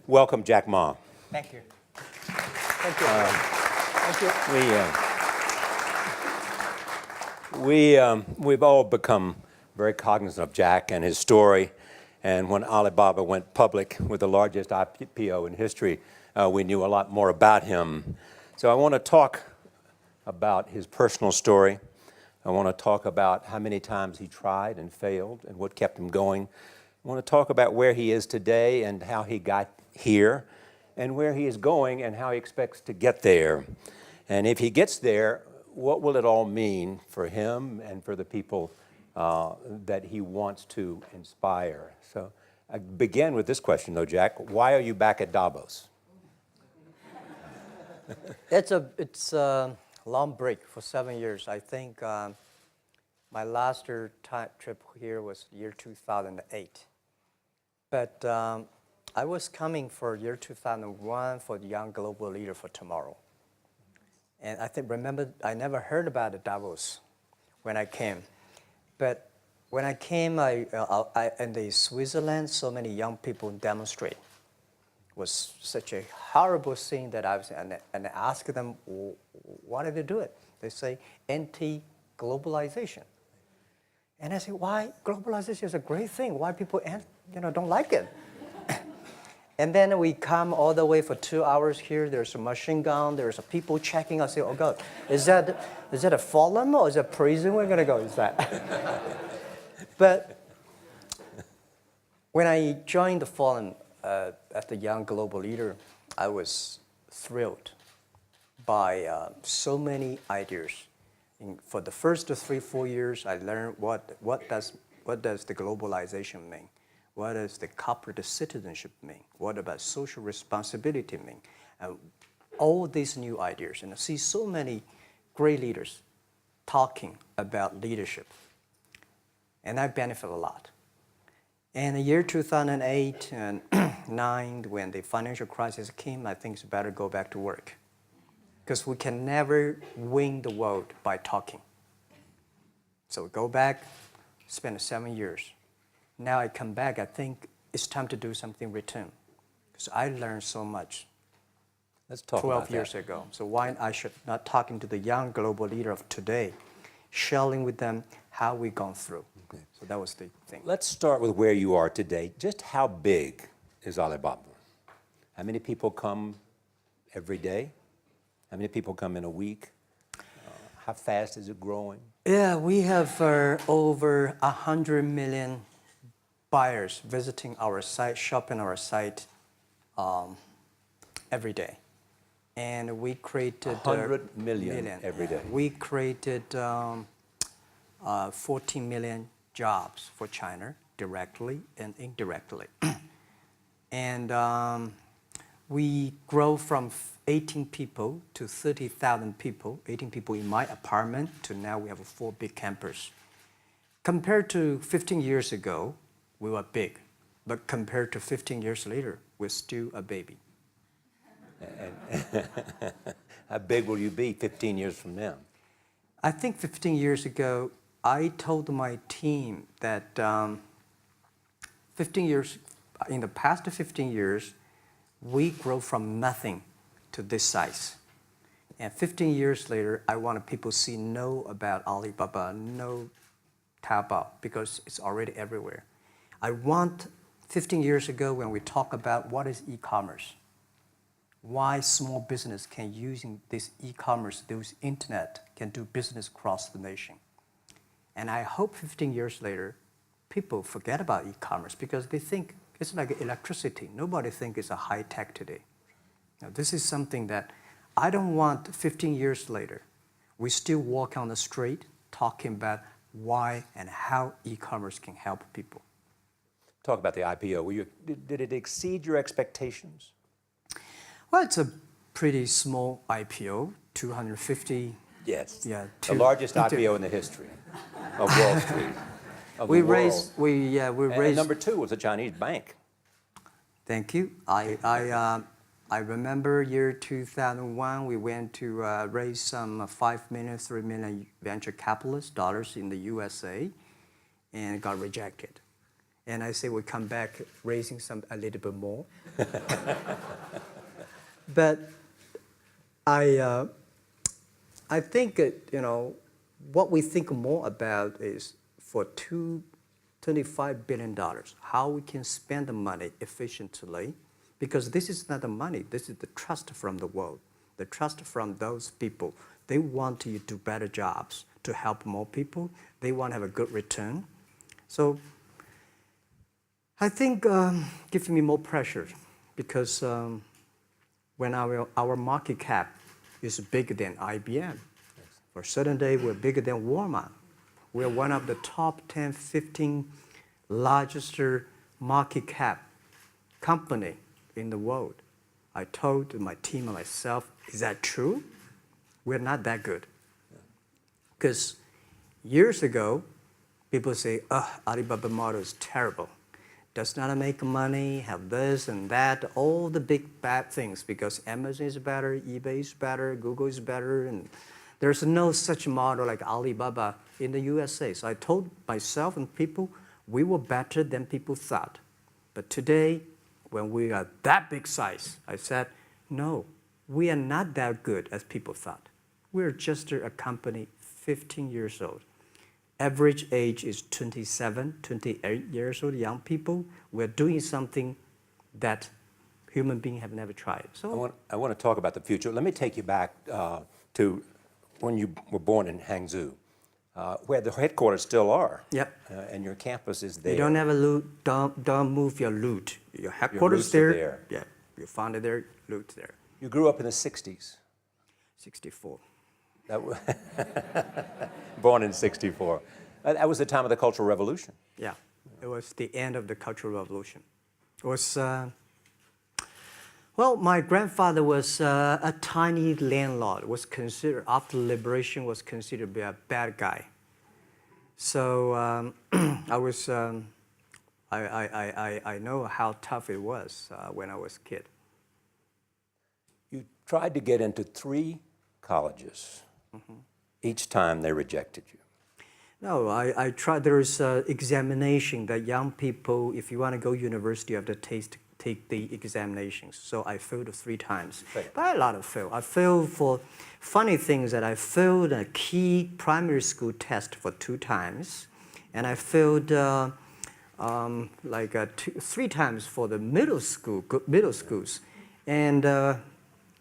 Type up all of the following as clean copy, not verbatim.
Welcome, Jack Ma. Thank you. Thank you. Thank you. We've all become very cognizant of Jack and his story. And when Alibaba went public with the largest IPO in history, we knew a lot more about him. So I want to talk about his personal story. I want to talk about how many times he tried and failed and what kept him going. I want to talk about where he is today and how he got here, and where he is going and how he expects to get there. And if he gets there, what will it all mean for him and for the people that he wants to inspire? So I begin with this question, though, Jack. Why are you back at Davos? It's a long break for 7 years. I think my last trip here was year 2008. But I was coming for year 2001 for the Young Global Leader for Tomorrow. And remember, I never heard about the Davos when I came. But when I came, in the Switzerland, so many young people demonstrate. It was such a horrible scene that and I asked them, why did they do it? They say, anti-globalization. And I say, why? Globalization is a great thing. Why people don't like it? And then we come all the way for 2 hours here. There's a machine gun. There's people checking. I say, oh God, is that a forum or is that prison we're going to go? Is that? But when I joined the forum as the Young Global Leader, I was thrilled by so many ideas. For the first 3-4 years, I learned what does the globalization mean? What does the corporate citizenship mean? What about social responsibility mean? All these new ideas, and I see so many great leaders talking about leadership, and I benefit a lot. And the year 2008 and 2009, when the financial crisis came, I think it's better go back to work, because we can never win the world by talking. So we go back, spend 7 years. Now I come back, I think it's time to do something return. Because I learned so much. Let's talk 12 years ago. So why I should not talking to the young global leader of today, sharing with them how we've gone through. Okay. So that was the thing. Let's start with where you are today. Just how big is Alibaba? How many people come every day? How many people come in a week? How fast is it growing? Yeah, we have over 100 million buyers visiting our site, shopping our site every day. And we created 100 million every day. We created 14 million jobs for China, directly and indirectly. And we grow from 18 people to 30,000 people, 18 people in my apartment, to now we have 4 big campus. Compared to 15 years ago, we were big, but compared to 15 years later, we're still a baby. How big will you be 15 years from now? I think 15 years ago, I told my team that in the past 15 years, we grow from nothing to this size. And 15 years later, I want people to know about Alibaba, know Taobao, because it's already everywhere. I want 15 years ago when we talk about what is e-commerce, why small business can using this e-commerce, this internet, can do business across the nation. And I hope 15 years later, people forget about e-commerce because they think it's like electricity. Nobody thinks it's a high tech today. Now, this is something that I don't want 15 years later, we still walk on the street talking about why and how e-commerce can help people. Talk about the IPO. Did it exceed your expectations? Well, it's a pretty small IPO, 250. Yes. Yeah. The largest IPO in the history of Wall Street. We raised. And number 2 was a Chinese bank. Thank you. I remember year 2001. We went to raise some 5 million, 3 million venture capitalist dollars in the USA, and got rejected. And I say we come back raising a little bit more. But I think, what we think more about is for $25 billion, how we can spend the money efficiently, because this is not the money, this is the trust from the world, the trust from those people. They want to do better jobs to help more people. They want to have a good return. So I think gives me more pressure because when our market cap is bigger than IBM, for a certain day we're bigger than Walmart. We're one of the top 10, 15 largest market cap company in the world. I told my team and myself, is that true? We're not that good. Because years ago, people say, Alibaba model is terrible. Does not make money, have this and that, all the big bad things, because Amazon is better, eBay is better, Google is better, and there's no such model like Alibaba in the USA. So I told myself and people, we were better than people thought. But today, when we are that big size, I said, no, we are not that good as people thought. We're just a company 15 years old. Average age is 27, 28 years old, young people. We're doing something that human beings have never tried. So I want to talk about the future. Let me take you back to when you were born in Hangzhou, where the headquarters still are. Yep. And your campus is there. You don't have a loot, don't move your loot. Your headquarters roots are there. there. Yeah, you found it there, loot there. You grew up in the 60s. 64. Born in 64. That was the time of the Cultural Revolution. Yeah, it was the end of the Cultural Revolution. It was, well, my grandfather was a tiny landlord, was considered, after liberation, was considered to be a bad guy. So I know how tough it was when I was a kid. You tried to get into 3 colleges. Each time they rejected you. No, I tried. There is an examination that young people, if you want to go university, you have to take the examinations. So I failed 3 times. Right. But a lot of fail. I failed for funny things that I failed a key primary school test for 2 times. And I failed 3 times for the middle schools. And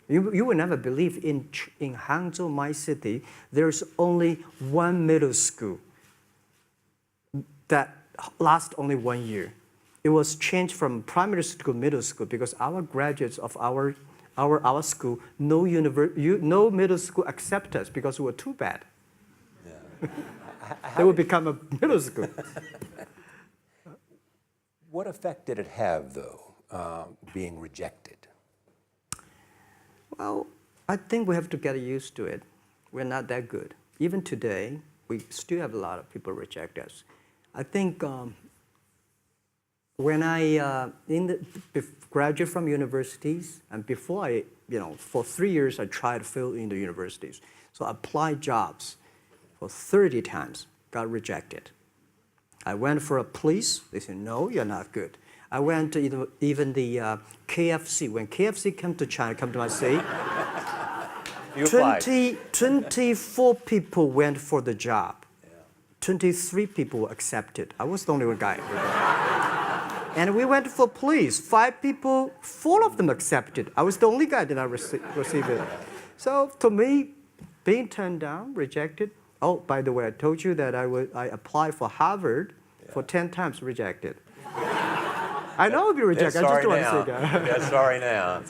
you will never believe in Hangzhou, my city, there's only 1 middle school that lasts only 1 year. It was changed from primary school to middle school because our graduates of our school, no middle school accept us because we were too bad. Yeah. They would become a middle school. What effect did it have, though, being rejected? Well, I think we have to get used to it. We're not that good. Even today, we still have a lot of people reject us. I think when I graduated from universities, and before I, for 3 years I tried to fill in the universities. So I applied jobs for 30 times, got rejected. I went for a police, they said, no, you're not good. I went to even the KFC. When KFC came to China, come to my city, 24 people went for the job. 23 people were accepted. I was the only one guy. And we went for police. 5 people, 4 of them accepted. I was the only guy that I received it. So to me, being turned down, rejected. Oh, by the way, I told you that I applied for Harvard for 10 times, rejected. I know I'll be rejected. I just want to say that. They're sorry now.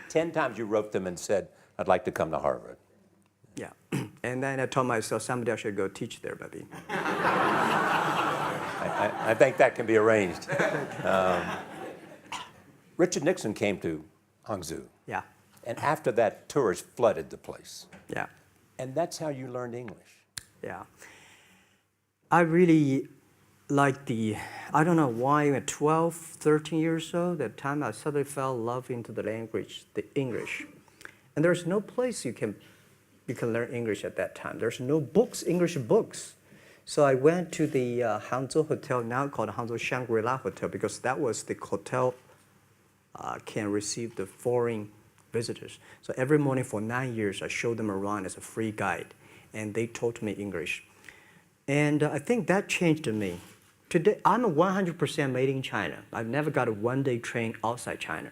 10 times you wrote them and said, I'd like to come to Harvard. Yeah. And then I told myself, someday I should go teach there, maybe. I think that can be arranged. Richard Nixon came to Hangzhou. Yeah. And after that, tourists flooded the place. Yeah. And that's how you learned English. Yeah. I really like I don't know why, at 12, 13 years old, that time I suddenly fell in love into the language, the English. And there's no place you can learn English at that time. There's no books, English books. So I went to the Hangzhou Hotel, now called Hangzhou Shangri-La Hotel, because that was the hotel can receive the foreign visitors. So every morning for 9 years, I showed them around as a free guide, and they taught me English. And I think that changed me. Today, I'm 100% made in China. I've never got a one-day train outside China.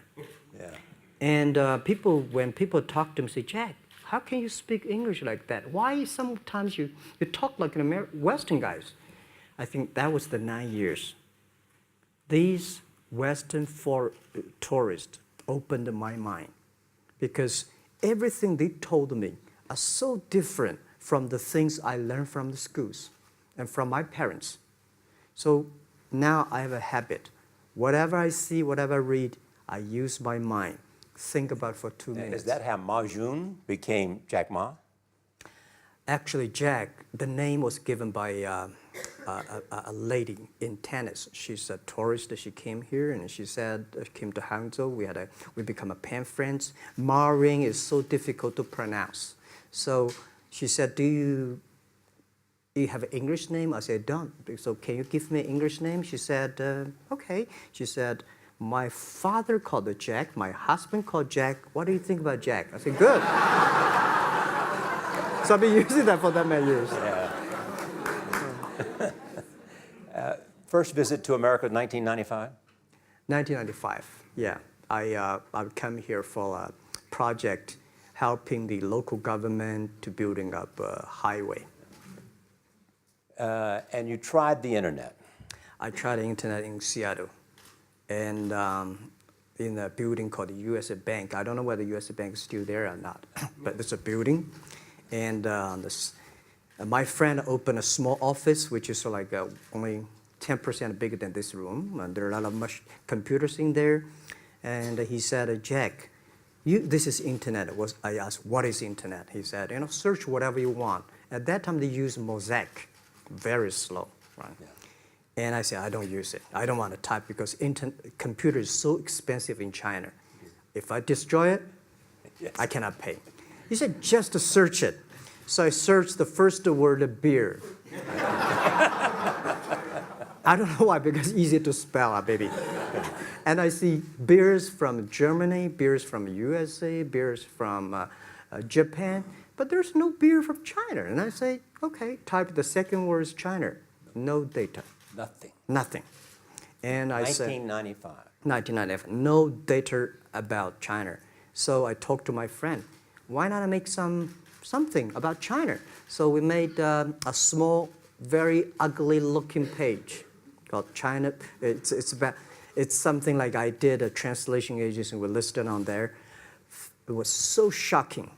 Yeah. And when people talk to me, say, Jack, how can you speak English like that? Why sometimes you talk like an Western guys? I think that was the 9 years. These Western tourists opened my mind because everything they told me are so different from the things I learned from the schools and from my parents. So now I have a habit. Whatever I see, whatever I read, I use my mind. Think about for 2 minutes. Is that how Ma Jun became Jack Ma? Actually, Jack, the name was given by a lady in tennis. She's a tourist. She came here and she said, came to Hangzhou. We become a pen friends. Ma Ring is so difficult to pronounce. So she said, do you have an English name? I said, don't. So can you give me an English name? She said, okay. She said, my father called it Jack. My husband called Jack. What do you think about Jack? I said, good. So I've been using that for that many years. Yeah. First visit to America, 1995? 1995, yeah. I came here for a project helping the local government to building up a highway. And you tried the internet. I tried the internet in Seattle, and in a building called the U.S. Bank. I don't know whether the U.S. Bank is still there or not, but it's a building. And my friend opened a small office, which is like only 10% bigger than this room. And there are a lot of computers in there. And he said, Jack, this is internet. I asked, what is internet? He said, search whatever you want. At that time, they used Mosaic, very slow, right? Yeah. And I said, I don't use it. I don't want to type because computer is so expensive in China. If I destroy it, yes, I cannot pay. He said, just to search it. So I searched the first word, beer. I don't know why, because it's easy to spell, baby. And I see beers from Germany, beers from USA, beers from Japan, but there's no beer from China. And I say, okay, type the second word is China. No data. Nothing. Nothing. And I said, 1995. 1995, no data about China. So I talked to my friend, why not make something about China? So we made a small, very ugly looking page called China. It's something like I did a translation agency, we listed on there. It was so shocking.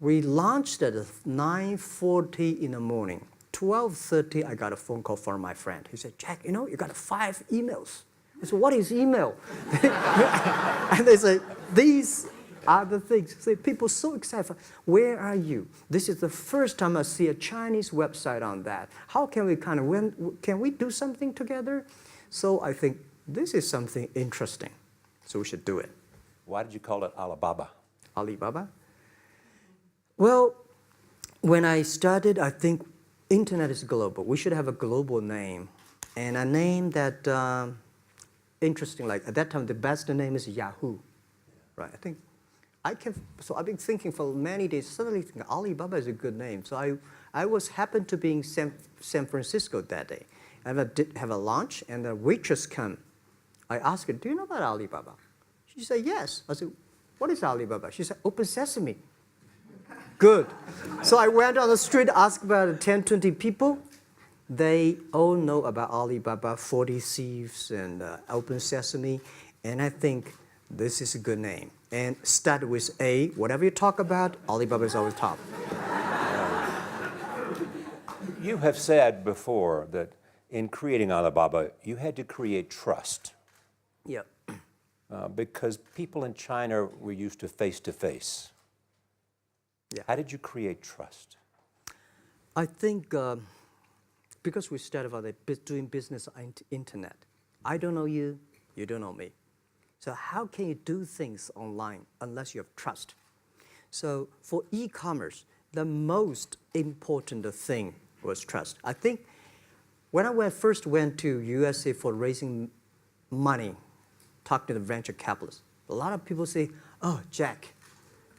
We launched at 9:40 in the morning. 12:30, I got a phone call from my friend. He said, Jack, you got 5 emails. I said, what is email? And they say, these are the things. Say, people so excited. Where are you? This is the first time I see a Chinese website on that. How can we can we do something together? So I think this is something interesting. So we should do it. Why did you call it Alibaba? Alibaba? Well, when I started, I think internet is global. We should have a global name. And a name that, interesting, like at that time, the best name is Yahoo. Right, so I've been thinking for many days, suddenly think Alibaba is a good name. So I happened to be in San Francisco that day. I did have a lunch, and the waitress came. I asked her, do you know about Alibaba? She said, yes. I said, what is Alibaba? She said, Open Sesame. Good. So I went on the street, asked about 10, 20 people. They all know about Alibaba, 40 Thieves, and Open Sesame. And I think this is a good name. And start with A. Whatever you talk about, Alibaba is always top. You have said before that in creating Alibaba, you had to create trust. Yeah. Because people in China were used to face-to-face. Yeah. How did you create trust? I think because we started out doing business on internet. I don't know you, you don't know me. So how can you do things online unless you have trust? So for e-commerce, the most important thing was trust. I think when I first went to USA for raising money, talk to the venture capitalists, a lot of people say, oh, Jack,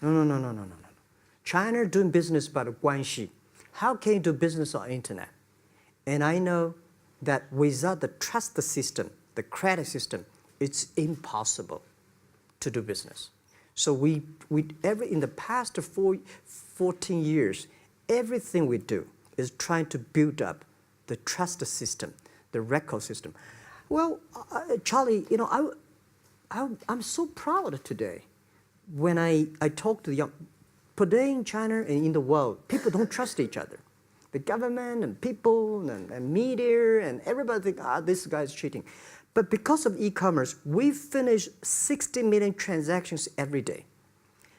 no. China doing business by the guanxi. How can you do business on internet? And I know that without the trust system, the credit system, it's impossible to do business. So in the past 14 years, everything we do is trying to build up the trust system, the record system. Well, Charlie, I'm so proud today when I talk to the young. Today in China and in the world, people don't trust each other. The government and people and media and everybody think, this guy's cheating. But because of e-commerce, we finish 60 million transactions every day.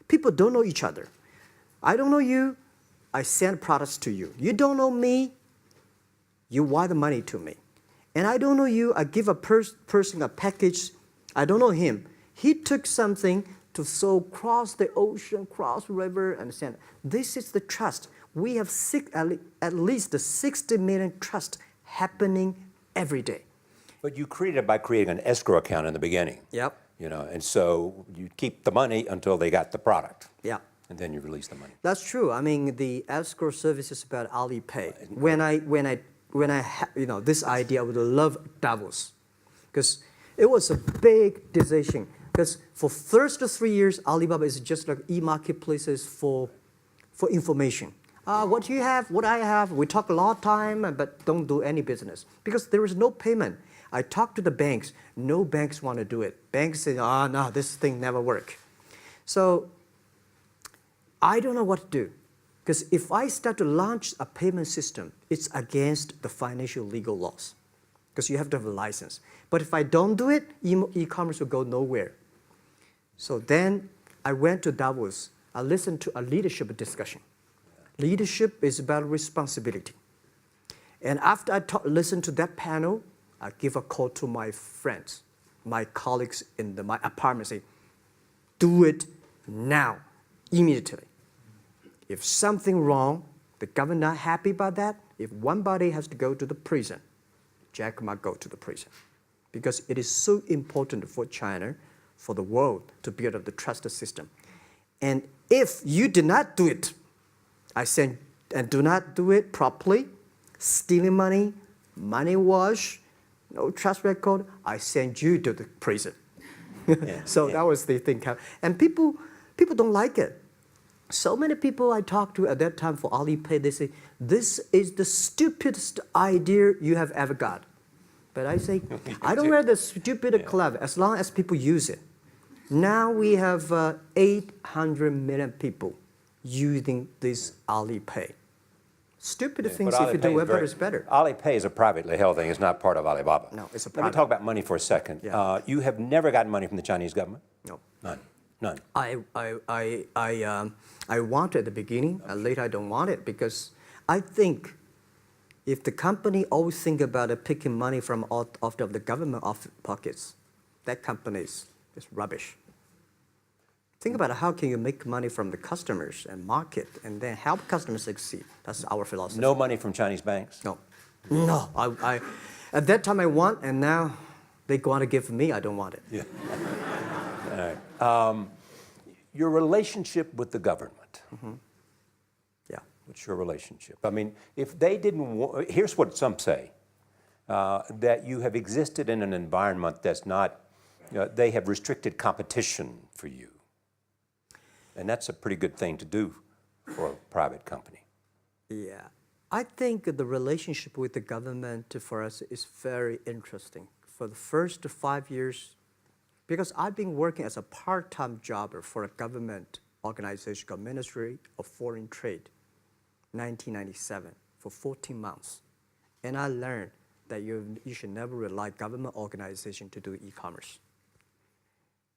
People don't know each other. I don't know you, I send products to you. You don't know me, you wire the money to me. And I don't know you, I give a person a package, I don't know him. He took something to cross the ocean, cross the river, and send. This is the trust. We have at least 60 million trust happening every day. But you created it by creating an escrow account in the beginning. Yep. And so you keep the money until they got the product. Yeah. And then you release the money. That's true. I mean, the escrow service is about Alipay. This idea, I would love Davos, because it was a big decision. Because for first 3 years, Alibaba is just like e-marketplaces for information. What you have, what I have, we talk a lot of time, but don't do any business. Because there is no payment. I talk to the banks, no banks want to do it. Banks say, no, this thing never work. So I don't know what to do. Because if I start to launch a payment system, it's against the financial legal laws. Because you have to have a license. But if I don't do it, e-commerce will go nowhere. So then I went to Davos. I listened to a leadership discussion. Leadership is about responsibility. And after I listened to that panel, I give a call to my friends, my colleagues in my apartment, say, do it now, immediately. If something wrong, the government not happy about that, if one body has to go to the prison, Jack might go to the prison. Because it is so important for China, for the world, to build up the trust system. And if you did not do it, and do not do it properly, stealing money, money wash, no trust record, I send you to the prison. That was the thing. And people don't like it. So many people I talked to at that time for Alipay, they say, this is the stupidest idea you have ever got. But I say, I don't wear the stupid clever as long as people use it. Now we have 800 million people using this Alipay. Stupid things, if you do it better, is better. Alipay is a privately held thing. It's not part of Alibaba. No, it's a private. Let me talk about money for a second. Yeah. You have never gotten money from the Chinese government? No. None. I want it at the beginning, and later I don't want it, because I think if the company always think about picking money from out of the government pockets, that company is rubbish. Think about how can you make money from the customers and market and then help customers succeed. That's our philosophy. No money from Chinese banks? No. I at that time I want, and now they want to give me, I don't want it. Yeah. All right. Your relationship with the government. Mm-hmm. Yeah. What's your relationship? I mean, if they didn't, here's what some say, that you have existed in an environment that's not, they have restricted competition for you. And that's a pretty good thing to do for a private company. Yeah. I think the relationship with the government for us is very interesting. For the first 5 years, because I've been working as a part-time jobber for a government organization called Ministry of Foreign Trade, 1997, for 14 months. And I learned that you should never rely on government organization to do e-commerce.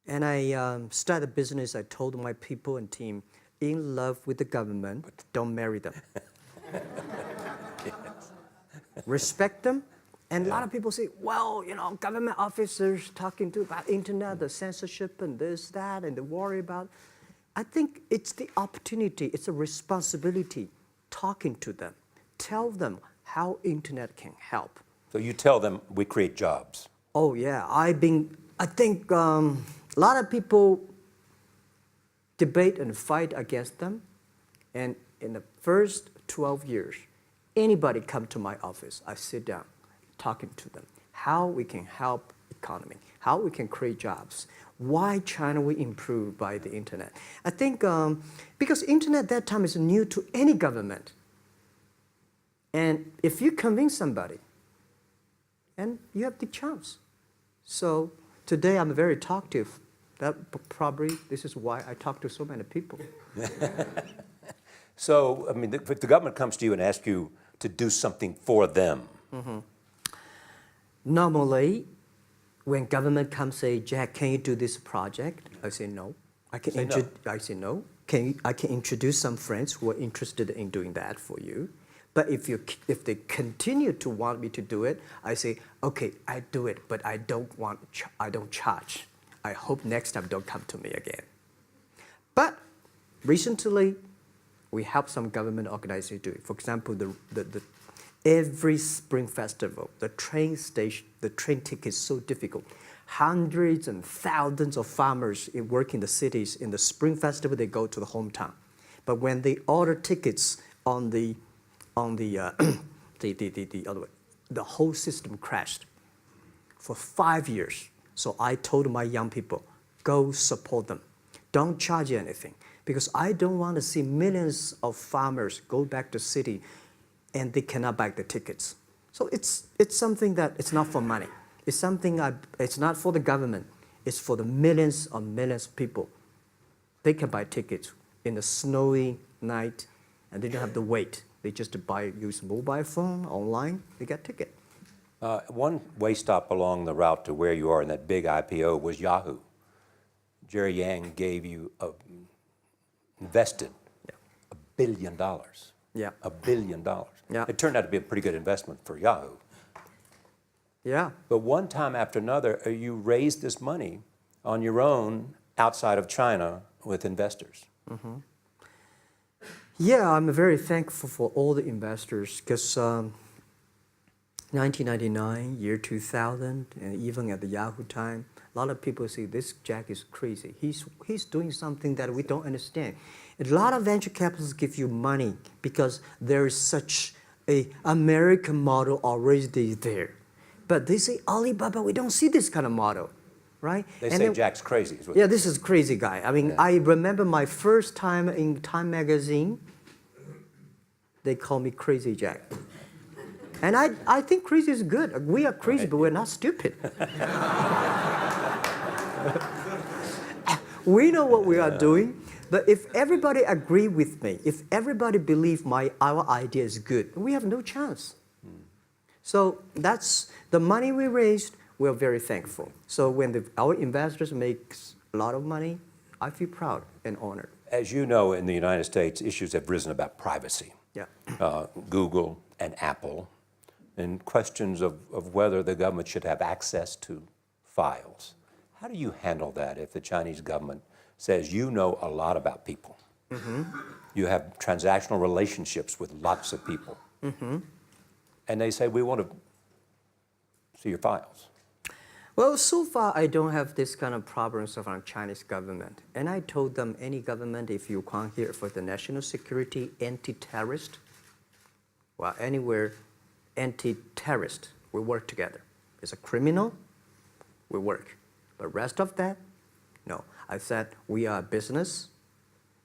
And I started a business. I told my people and team, in love with the government, don't marry them. Respect them. And a lot of people say, well, government officers talking about internet, the censorship and this, that, and they worry about. I think it's the opportunity, it's a responsibility talking to them, tell them how internet can help. So you tell them we create jobs. Oh yeah, I think a lot of people debate and fight against them. And in the first 12 years, anybody come to my office, I sit down talking to them, how we can help economy, how we can create jobs, why China will improve by the internet. I think because internet at that time is new to any government. And if you convince somebody, and you have the chance. So today I'm very talkative. That probably, this is why I talk to so many people. So, I mean, if the government comes to you and asks you to do something for them. Normally, when government comes say, Jack, can you do this project? I say no. I say no. I can introduce some friends who are interested in doing that for you. But if they continue to want me to do it, I say, okay, I do it, but I don't charge. I hope next time don't come to me again. But recently, we help some government organizations do it. For example, every Spring Festival, the train ticket is so difficult. Hundreds and thousands of farmers work in the cities. In the Spring Festival, they go to the hometown. But when they order tickets on the other way, the whole system crashed for 5 years. So I told my young people, go support them. Don't charge anything. Because I don't want to see millions of farmers go back to city and they cannot buy the tickets. So it's something that it's not for money. It's something it's not for the government. It's for the millions of people. They can buy tickets in the snowy night and they don't have to wait. They just use mobile phone, online, they get ticket. One way stop along the route to where you are in that big IPO was Yahoo. Jerry Yang gave you invested $1 billion. Yeah. $1 billion. Yeah. It turned out to be a pretty good investment for Yahoo. Yeah. But one time after another, you raised this money on your own outside of China with investors. Yeah, I'm very thankful for all the investors because 1999, year 2000, and even at the Yahoo time, a lot of people say this Jack is crazy. He's doing something that we don't understand. A lot of venture capitalists give you money because there is such a American model already there. But they say, Alibaba, we don't see this kind of model, right? They say Jack's crazy. Yeah, this is crazy guy. I mean, I remember my first time in Time magazine, they call me Crazy Jack. And I think crazy is good. We are crazy, but we're not stupid. We know what we are doing, but if everybody agree with me, if everybody believe our idea is good, we have no chance. So that's the money we raised. We're very thankful. So when our investors make a lot of money, I feel proud and honored. As you know, in the United States, issues have risen about privacy. Yeah. Google and Apple, and questions of whether the government should have access to files. How do you handle that if the Chinese government says you know a lot about people? You have transactional relationships with lots of people. And they say, we want to see your files. Well, so far I don't have this kind of problems from Chinese government. And I told them, any government, if you come here for the national security, anti-terrorist, well, anywhere, anti-terrorist, we work together. It's a criminal, we work. But rest of that, no. I said, we are a business.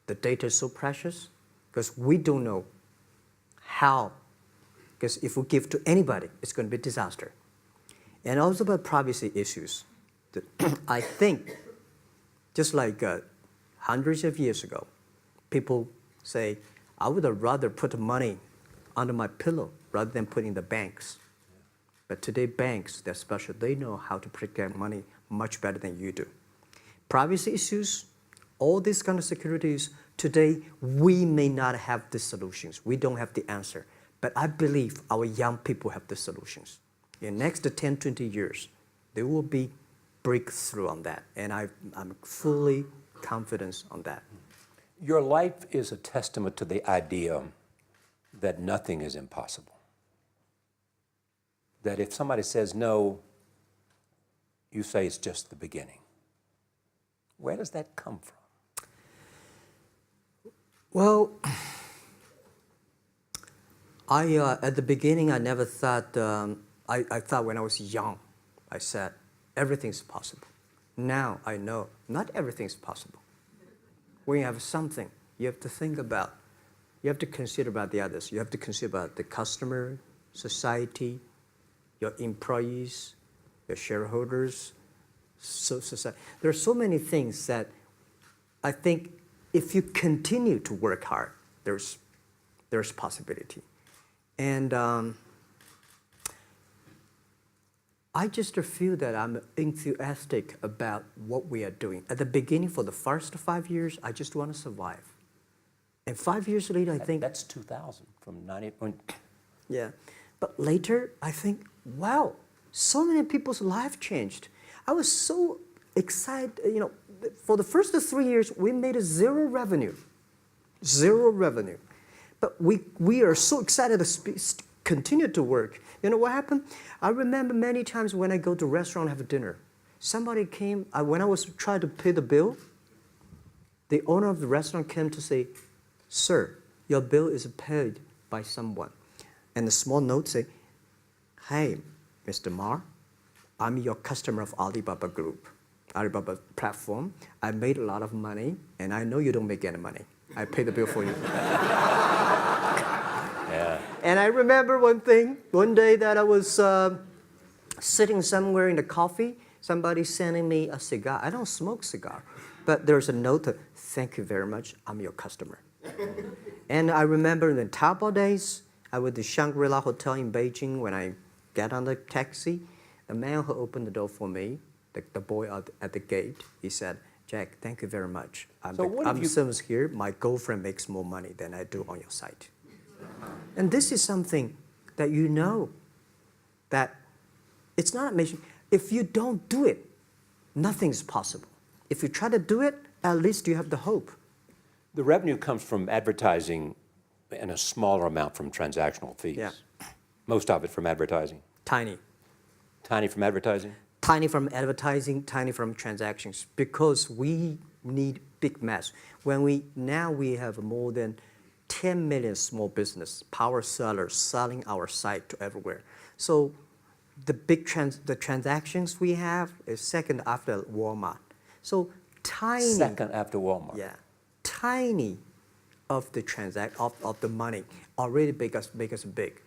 The data is so precious because we don't know how. Because if we give to anybody, it's going to be a disaster. And also about privacy issues. I think, just like hundreds of years ago, people say, I would rather put money under my pillow rather than put in the banks. But today, banks, they're special. They know how to protect money much better than you do. Privacy issues, all these kind of securities, today, we may not have the solutions. We don't have the answer. But I believe our young people have the solutions. In the next 10, 20 years, there will be breakthrough on that. And I'm fully confident on that. Your life is a testament to the idea that nothing is impossible. That if somebody says no, you say it's just the beginning. Where does that come from? Well, at the beginning, I never thought, I thought when I was young, I said, everything's possible. Now I know not everything's possible. When you have something, you have to think about, you have to consider about the others. You have to consider about the customer, society, your employees, your shareholders, society. There are so many things that I think if you continue to work hard, there's possibility. And I just feel that I'm enthusiastic about what we are doing. At the beginning, for the first 5 years, I just want to survive. And 5 years later, I think... That's 2000, from 90... Yeah. But later, I think, wow, so many people's life changed. I was so excited, you know, for the first 3 years, we made zero revenue. Zero revenue. But we are so excited to continue to work. You know what happened? I remember many times when I go to a restaurant and have dinner, somebody came, when I was trying to pay the bill, the owner of the restaurant came to say, "Sir, your bill is paid by someone." And the small note say, "Hey, Mr. Ma, I'm your customer of Alibaba Group, Alibaba platform. I made a lot of money, and I know you don't make any money. I pay the bill for you." Yeah. And I remember one day that I was sitting somewhere in the coffee, somebody sending me a cigar. I don't smoke cigar, but there's a note, "Thank you very much, I'm your customer." And I remember in the Taobao days, I was at the Shangri-La Hotel in Beijing. When I get on the taxi, the man who opened the door for me, the boy at the gate, he said, "Jack, thank you very much. I'm the service here. My girlfriend makes more money than I do on your site." And this is something that you know that it's not amazing. If you don't do it, nothing's possible. If you try to do it, at least you have the hope. The revenue comes from advertising and a smaller amount from transactional fees. Yeah. Most of it from advertising. Tiny. Tiny from advertising? Tiny from advertising, tiny from transactions, because we need big mass. Now we have more than 10 million small business power sellers selling our site to everywhere. So the transactions we have is second after Walmart. So tiny. Second after Walmart. Yeah, tiny of the of the money already make us big.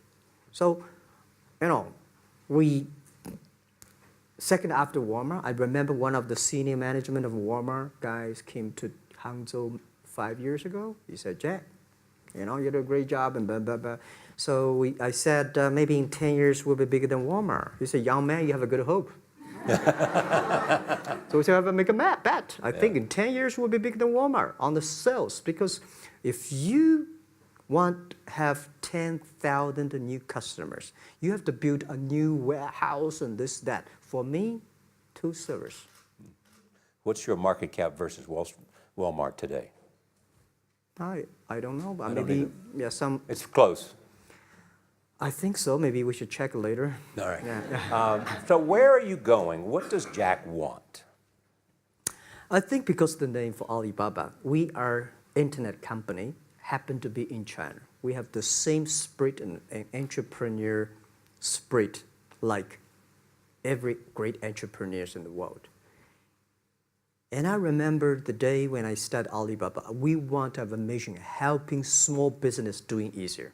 So, you know, second after Walmart, I remember one of the senior management of Walmart guys came to Hangzhou 5 years ago. He said, "Jack, you know, you do a great job," and blah, blah, blah. So I said, maybe in 10 years we'll be bigger than Walmart. He said, "Young man, you have a good hope." So we said, make a bet. I think in 10 years we'll be bigger than Walmart on the sales. Because if you want to have 10,000 new customers, you have to build a new warehouse and this, that. For me, 2 servers. What's your market cap versus Walmart today? I don't know, but I don't maybe either. some. It's close. I think so. Maybe we should check later. All right. Yeah. So where are you going? What does Jack want? I think because of the name for Alibaba, we are internet company, happen to be in China. We have the same spirit and entrepreneur spirit like every great entrepreneurs in the world. And I remember the day when I started Alibaba, we want to have a mission helping small business doing easier.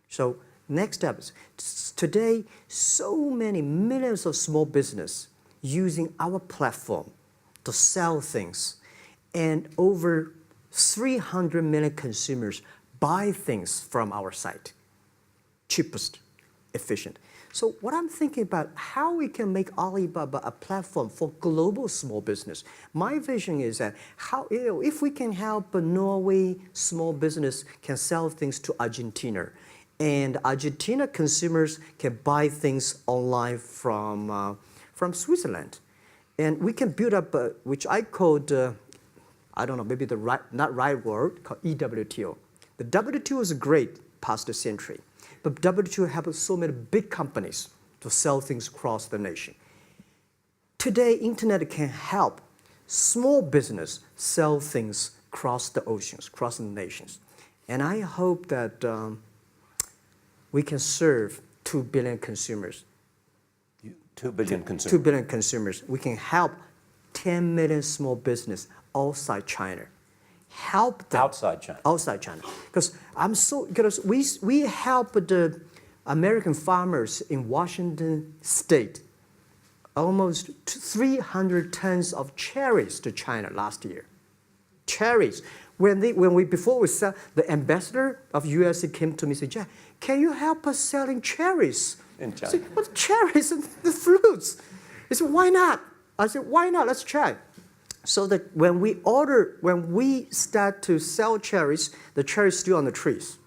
So next step is today, so many millions of small business using our platform to sell things, and over 300 million consumers buy things from our site. Cheapest, efficient. So what I'm thinking about, how we can make Alibaba a platform for global small business. My vision is that if we can help a Norway small business can sell things to Argentina, and Argentina consumers can buy things online from Switzerland. And we can build up, which I called, I don't know, maybe not right word, called EWTO. The WTO is great, past century. But WTO helps so many big companies to sell things across the nation. Today, internet can help small business sell things across the oceans, across the nations. And I hope that we can serve 2 billion consumers. 2 billion consumers. 2 billion consumers. We can help 10 million small business outside China. Help them. Outside China. Outside China. Because we help the American farmers in Washington State almost 300 tons of cherries to China last year. Cherries. Before we sell, the ambassador of USA came to me and said, Jack, can you help us selling cherries? In China. I said, what cherries and the fruits? He said, why not? I said, why not? Let's try. So that when we start to sell cherries, the cherries still on the trees.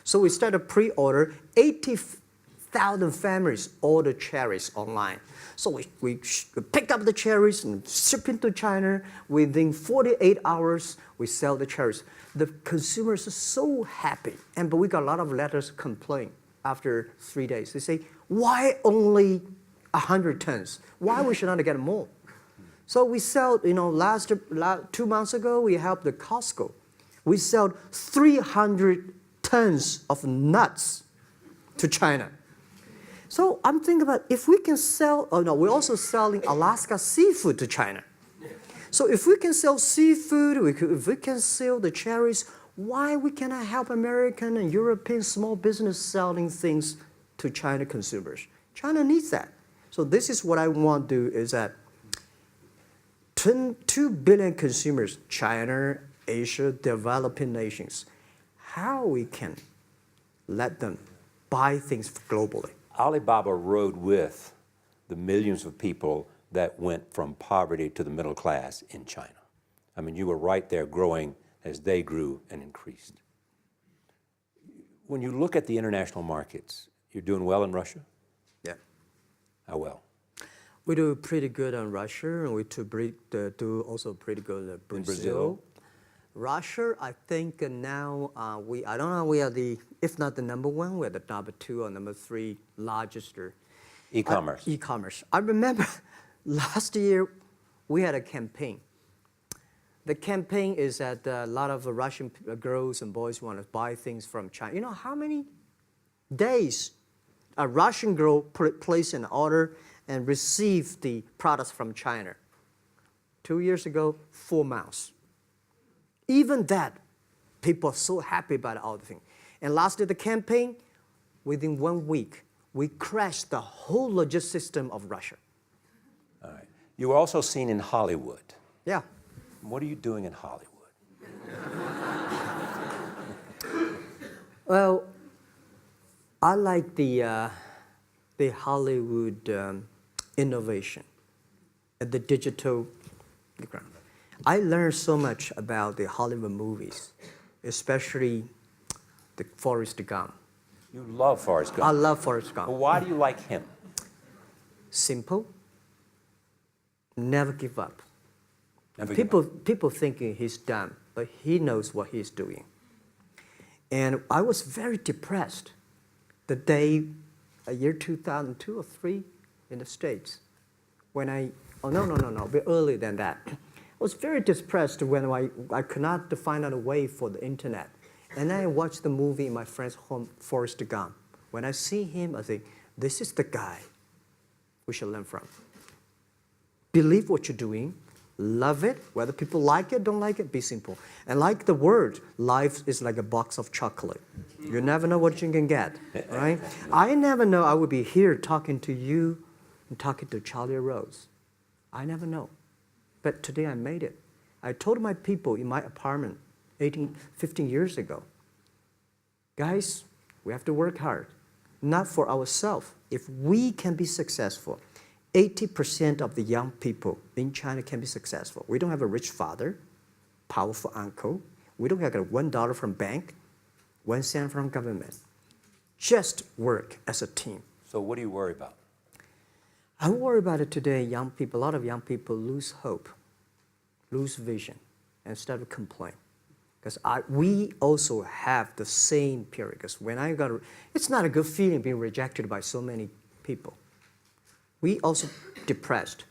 So we start a pre-order, 80,000 families order cherries online. So we pick up the cherries and ship into China. Within 48 hours, we sell the cherries. The consumers are so happy. But we got a lot of letters complaint after 3 days. They say, why only 100 tons? Why we should not get more? So we sell, 2 months ago, we helped the Costco. We sold 300 tons of nuts to China. So I'm thinking about if we can sell, we're also selling Alaska seafood to China. So if we can sell seafood, if we can sell the cherries, why we cannot help American and European small business selling things to China consumers? China needs that. So this is what I want to do is that 2 billion consumers, China, Asia, developing nations, how we can let them buy things globally. Alibaba rode with the millions of people that went from poverty to the middle class in China. I mean, you were right there growing as they grew and increased. When you look at the international markets, you're doing well in Russia? Yeah. How well? We do pretty good on Russia, and we do also pretty good at Brazil. In Brazil? Russia, I think now I don't know, we are if not the number 1, we're the number 2 or number 3 largest. E-commerce. E-commerce. I remember last year we had a campaign. The campaign is that a lot of Russian girls and boys want to buy things from China. You know how many days a Russian girl placed an order and received the products from China? 2 years ago, 4 months. Even that, people are so happy about all the thing. And last year, the campaign, within 1 week, we crashed the whole logistics system of Russia. All right. You were also seen in Hollywood. Yeah. What are you doing in Hollywood? Well, I like the Hollywood innovation at the digital background. I learned so much about the Hollywood movies, especially the Forrest Gump. You love Forrest Gump. I love Forrest Gump. Well, why do you like him? Simple. Never give up. Never give up. People thinking he's dumb, but he knows what he's doing. And I was very depressed the day, year 2002 or 3 in the States, when a bit earlier than that. I was very depressed when I could not find out a way for the internet. And then I watched the movie in my friend's home, Forrest Gump. When I see him, I think, this is the guy we should learn from. Believe what you're doing, love it, whether people like it, don't like it, be simple. And like the word, life is like a box of chocolate. You never know what you can get, right? I never know I would be here talking to you and talking to Charlie Rose. I never know. But today I made it. I told my people in my apartment 15 years ago, guys, we have to work hard, not for ourselves. If we can be successful, 80% of the young people in China can be successful. We don't have a rich father, powerful uncle. We don't have $1 from bank, 1 cent from government. Just work as a team. So what do you worry about? I worry about it today. Young people, a lot of young people lose hope, lose vision, and start to complain. Because we also have the same period. Because when it's not a good feeling being rejected by so many people. We also depressed,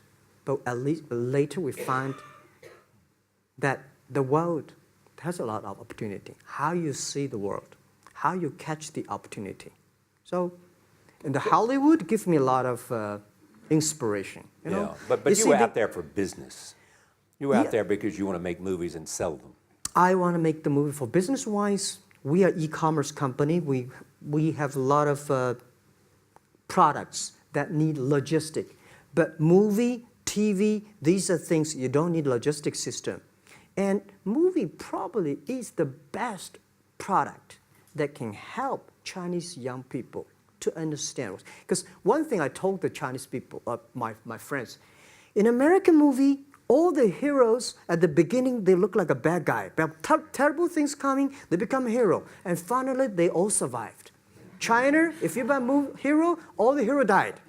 but at least later we find that the world has a lot of opportunity. How you see the world, how you catch the opportunity. So, in the Hollywood gives me a lot of inspiration. You know? But you were out there for business. You were out there because you want to make movies and sell them. I want to make the movie for business-wise. We are e-commerce company. We have a lot of products that need logistic. But movie, TV, these are things you don't need logistic system. And movie probably is the best product that can help Chinese young people to understand. Because one thing I told the Chinese people, my friends, in American movie, all the heroes at the beginning, they look like a bad guy. Terrible things coming, they become a hero. And finally, they all survived. China, if you're a hero, all the hero died.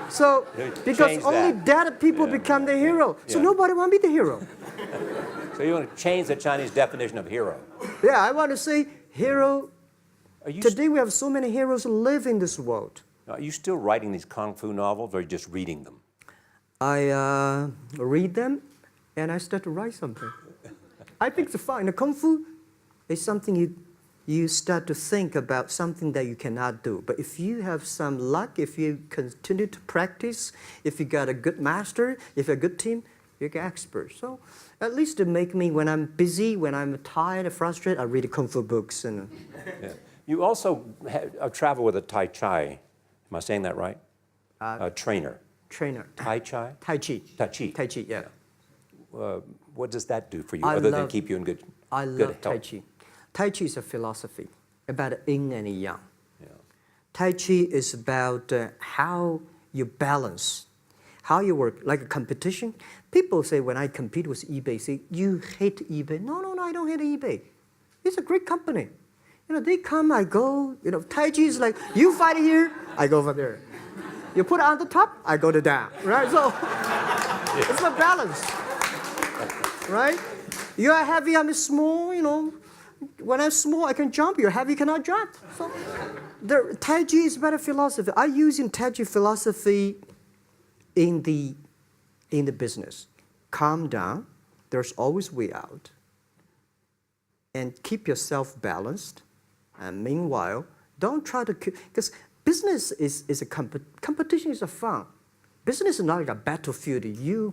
So, because only dead people become the hero. So nobody want to be the hero. So you want to change the Chinese definition of hero? Yeah, I want to say hero. Today we have so many heroes live in this world. Are you still writing these kung fu novels, or are you just reading them? I read them, and I start to write something. I think it's fun. The kung fu is something you start to think about something that you cannot do. But if you have some luck, if you continue to practice, if you got a good master, if you're a good team, you're an expert. So at least to make me, when I'm busy, when I'm tired or frustrated, I read kung fu books. And You also travel with a Tai Chi. Am I saying that right? Trainer. Tai Chi? Tai Chi. Tai Chi. Tai Chi, yeah. What does that do for you, other than keep you in good health? I love Tai Chi. Tai Chi is a philosophy about yin and yang. Yeah. Tai Chi is about how you balance, how you work, like a competition. People say when I compete with eBay, say, you hate eBay. No, I don't hate eBay. It's a great company. You know, they come, I go. You know, Tai Chi is like, you fight here, I go over there. You put it on the top, I go to down, right? So it's a balance, right? You are heavy, I'm small, you know. When I'm small, I can jump. You're heavy, you cannot jump. So the Tai Chi is better philosophy. I use in Tai Chi philosophy in the business. Calm down. There's always way out. And keep yourself balanced. And meanwhile, don't try to, because business is a competition is a fun. Business is not like a battlefield. You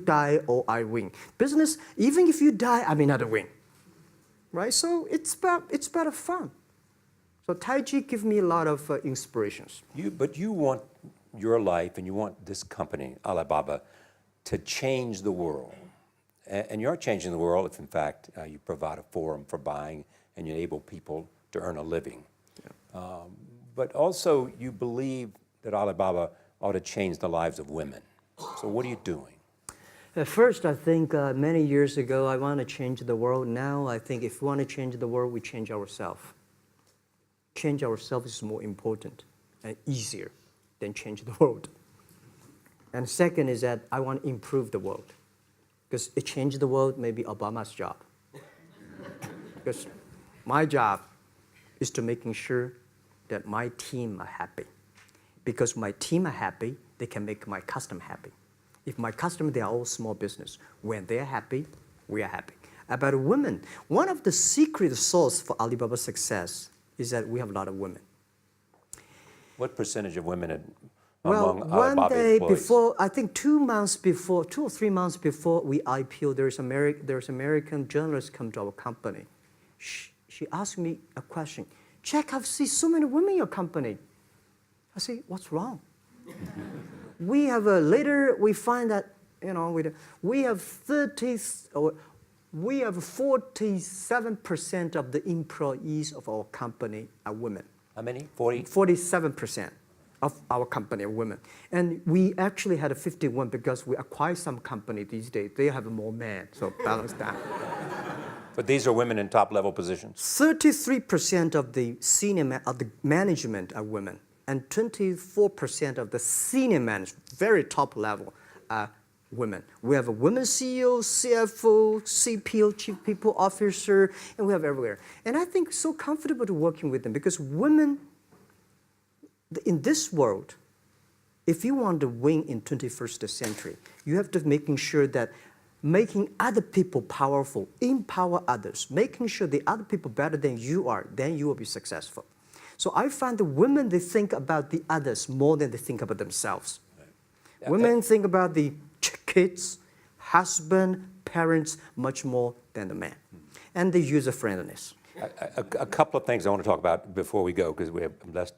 die or I win. Business, even if you die, I may not win. Right? So it's better fun. So Tai Chi gives me a lot of inspirations. But you want your life and you want this company, Alibaba, to change the world. And you're changing the world if, in fact, you provide a forum for buying and you enable people to earn a living. Yeah. But also, you believe that Alibaba ought to change the lives of women. So what are you doing? At first, I think many years ago, I want to change the world. Now, I think if we want to change the world, we change ourselves. Change ourselves is more important and easier than change the world. And second is that I want to improve the world. Because it changed the world, maybe Obama's job. Because my job is to making sure that my team are happy. Because my team are happy, they can make my customer happy. If my customer, they are all small business. When they're happy, we are happy. About women, one of the secret source for Alibaba's success is that we have a lot of women. What percentage of women one among Alibaba day employees? before, I think 2 or 3 months before we IPO, there's American journalist come to our company. She asked me a question. Jack, I've seen so many women in your company. I say, what's wrong? We have later we find that we have 47% of the employees of our company are women. How many? 40? 47% of our company are women. And we actually had a 51 because we acquired some company these days. They have more men, so balance that. But these are women in top-level positions? 33% of the management are women, and 24% of the senior management, very top level, are women. We have a women CEO, CFO, CPO, Chief People Officer, and we have everywhere. And I think so comfortable to working with them because women, in this world, if you want to win in 21st century, you have to making sure that making other people powerful, empower others, making sure the other people better than you are, then you will be successful. So I find the women, they think about the others more than they think about themselves. Right. Women think about the kids, husband, parents, much more than the man. And the user-friendliness. A couple of things I want to talk about before we go, because we have less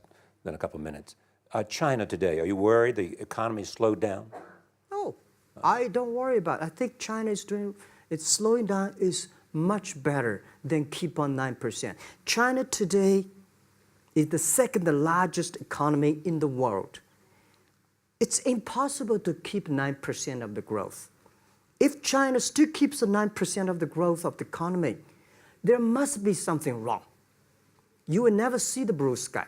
than a couple of minutes. China today, are you worried the economy slowed down? No, I don't worry about it. I think China is doing, it's slowing down is much better than keep on 9%. China today is the second largest economy in the world. It's impossible to keep 9% of the growth. If China still keeps the 9% of the growth of the economy, there must be something wrong. You will never see the blue sky.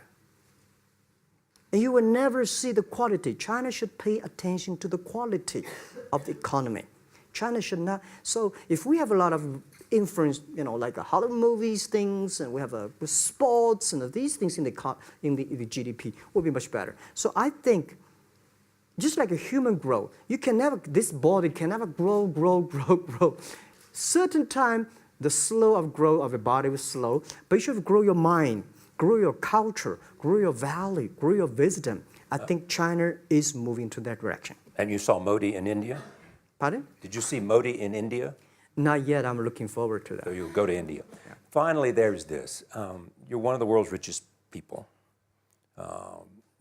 And you will never see the quality. China should pay attention to the quality of the economy. China should not. So if we have a lot of influence, like Hollywood movies, things, and we have sports and these things in the GDP, will be much better. So I think, just like a human growth, this body can never grow. Certain time, the slow of growth of the body was slow, but you should grow your mind, grow your culture, grow your value, grow your wisdom. I think China is moving to that direction. And you saw Modi in India? Pardon? Did you see Modi in India? Not yet. I'm looking forward to that. So you'll go to India. Yeah. Finally, there's this. You're one of the world's richest people.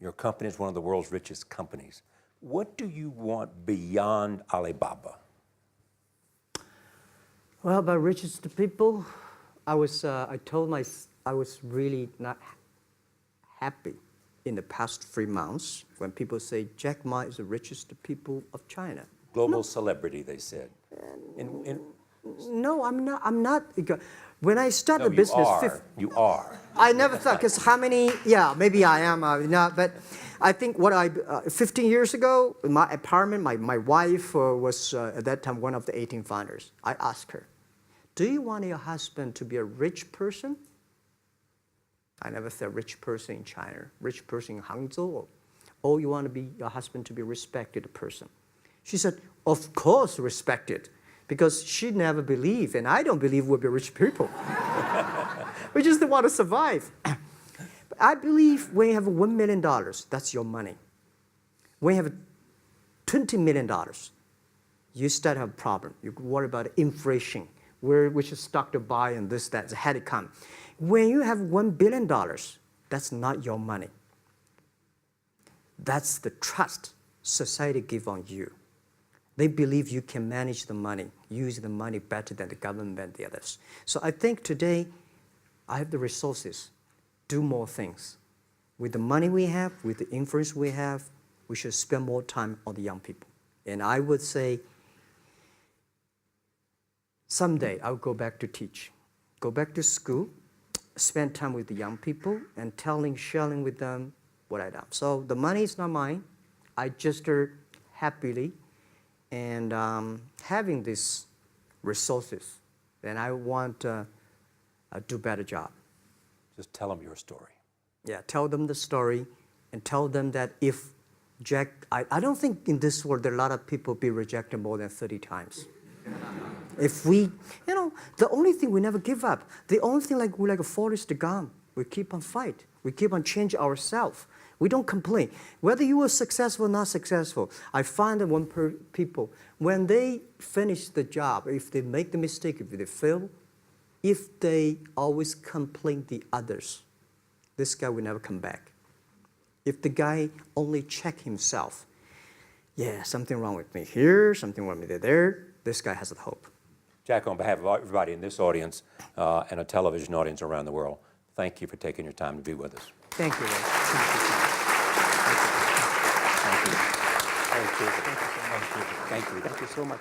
Your company is one of the world's richest companies. What do you want beyond Alibaba? Well, about richest people, I was really not happy in the past 3 months when people say Jack Ma is the richest people of China. Global celebrity, they said. No, I'm not. When I started the business, you are. I never thought, because how many? Yeah, maybe I am. Not, but I think 15 years ago, in my apartment, my wife was at that time one of the 18 founders. I asked her, "Do you want your husband to be a rich person?" I never said rich person in China, rich person in Hangzhou, or you want your husband to be a respected person. She said, "Of course, respected." Because she never believed, and I don't believe we'll be rich people. We just want to survive. But I believe when you have $1 million, that's your money. When you have $20 million, you start to have a problem. You worry about inflation, which stock to buy and this, that, had to come. When you have $1 billion, that's not your money. That's the trust society gives on you. They believe you can manage the money, use the money better than the government and the others. So I think today, I have the resources, do more things. With the money we have, with the influence we have, we should spend more time on the young people. And I would say, someday I'll go back to teach, go back to school, spend time with the young people, and sharing with them what I've done. So the money is not mine. I just happily and having these resources, then I want to do a better job. Just tell them your story. Yeah, tell them the story and tell them that if Jack, I don't think in this world there are a lot of people be rejected more than 30 times. If we, the only thing we never give up, the only thing we're like a Forrest Gump, we keep on fight. We keep on changing ourselves. We don't complain. Whether you are successful or not successful, I find that people, when they finish the job, if they make the mistake, if they fail, if they always complain the others, this guy will never come back. If the guy only check himself, yeah, something wrong with me here, something wrong with me there, this guy has a hope. Jack, on behalf of everybody in this audience and a television audience around the world, thank you for taking your time to be with us. Thank you. Thank you. Thank you. Thank you. Thank you so much.